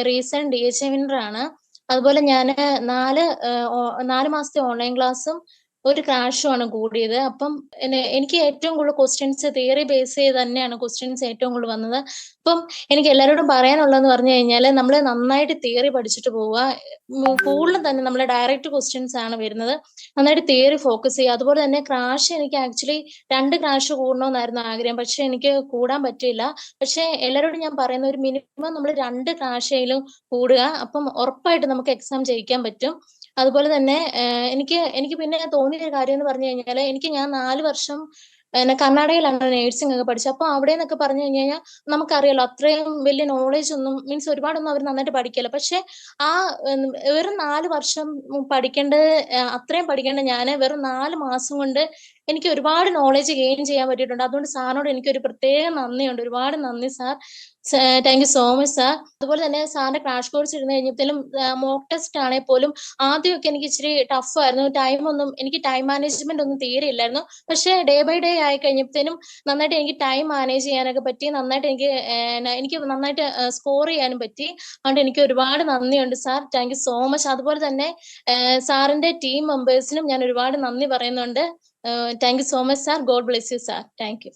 Recent DHA winner ആണ്. അതുപോലെ ഞാന് 4 മാസത്തെ ഓൺലൈൻ ക്ലാസ്സും ഒരു ക്രാഷുമാണ് കൂടിയത്. അപ്പം എനിക്ക് ഏറ്റവും കൂടുതൽ ക്വസ്റ്റ്യൻസ് തിയറി ബേസ് ചെയ്ത് തന്നെയാണ് ക്വസ്റ്റ്യൻസ് ഏറ്റവും കൂടുതൽ വന്നത്. അപ്പം എനിക്ക് എല്ലാവരോടും പറയാനുള്ളതെന്ന് പറഞ്ഞു കഴിഞ്ഞാൽ നമ്മൾ നന്നായിട്ട് തിയറി പഠിച്ചിട്ട് പോവുക. കൂടുതലും തന്നെ നമ്മളെ ഡയറക്റ്റ് ക്വസ്റ്റ്യൻസ് ആണ് വരുന്നത്. നന്നായിട്ട് തിയറി ഫോക്കസ് ചെയ്യുക. അതുപോലെ തന്നെ ക്രാഷ് എനിക്ക് ആക്ച്വലി 2 ക്രാഷ് കൂടണമെന്നായിരുന്നു ആഗ്രഹം. പക്ഷെ എനിക്ക് കൂടാൻ പറ്റിയില്ല. പക്ഷെ എല്ലാവരോടും ഞാൻ പറയുന്ന ഒരു മിനിമം നമ്മൾ 2 ക്രാഷേലും കൂടുക. അപ്പം ഉറപ്പായിട്ട് നമുക്ക് എക്സാം ജയിക്കാൻ പറ്റും. അതുപോലെ തന്നെ എനിക്ക് പിന്നെ തോന്നിയ ഒരു കാര്യം എന്ന് പറഞ്ഞു കഴിഞ്ഞാൽ ഞാൻ 4 വർഷം കർണാടകയിലാണ് നേഴ്സിംഗ് ഒക്കെ പഠിച്ചത്. അപ്പൊ അവിടെ നിന്നൊക്കെ പറഞ്ഞു കഴിഞ്ഞാൽ നമുക്കറിയാലോ അത്രയും വലിയ നോളേജ് ഒന്നും മീൻസ് ഒരുപാടൊന്നും അവർ നന്നായിട്ട് പഠിക്കില്ല. പക്ഷെ ആ വെറും 4 വർഷം പഠിക്കേണ്ടത് അത്രയും പഠിക്കേണ്ട ഞാൻ വെറും 4 മാസം കൊണ്ട് എനിക്ക് ഒരുപാട് നോളേജ് ഗെയിൻ ചെയ്യാൻ പറ്റിയിട്ടുണ്ട്. അതുകൊണ്ട് സാറിനോട് എനിക്കൊരു പ്രത്യേക നന്ദിയുണ്ട്. ഒരുപാട് നന്ദി sir. Thank you so much sir. അതുപോലെ തന്നെ സാറിന്റെ ക്രാഷ് കോഴ്സ് ഇരുന്ന് കഴിഞ്ഞപ്പോഴും മോക്ക് ടെസ്റ്റ് ആണെങ്കിൽ പോലും ആദ്യമൊക്കെ എനിക്ക് ഇച്ചിരി ടഫ് ആയിരുന്നു. എനിക്ക് ടൈം മാനേജ്മെന്റ് ഒന്നും തീരെ ഇല്ലായിരുന്നു. പക്ഷെ ഡേ ബൈ ഡേ ആയി കഴിഞ്ഞപ്പോഴത്തേനും നന്നായിട്ട് എനിക്ക് ടൈം മാനേജ് ചെയ്യാനൊക്കെ പറ്റി. നന്നായിട്ട് എനിക്ക് നന്നായിട്ട് സ്കോർ ചെയ്യാനും പറ്റി. അതുകൊണ്ട് എനിക്ക് ഒരുപാട് നന്ദിയുണ്ട് sir. Thank you so much. അതുപോലെ തന്നെ സാറിന്റെ ടീം മെമ്പേഴ്സിനും ഞാൻ ഒരുപാട് നന്ദി പറയുന്നുണ്ട്. Thank you so much sir. God bless you sir. Thank you.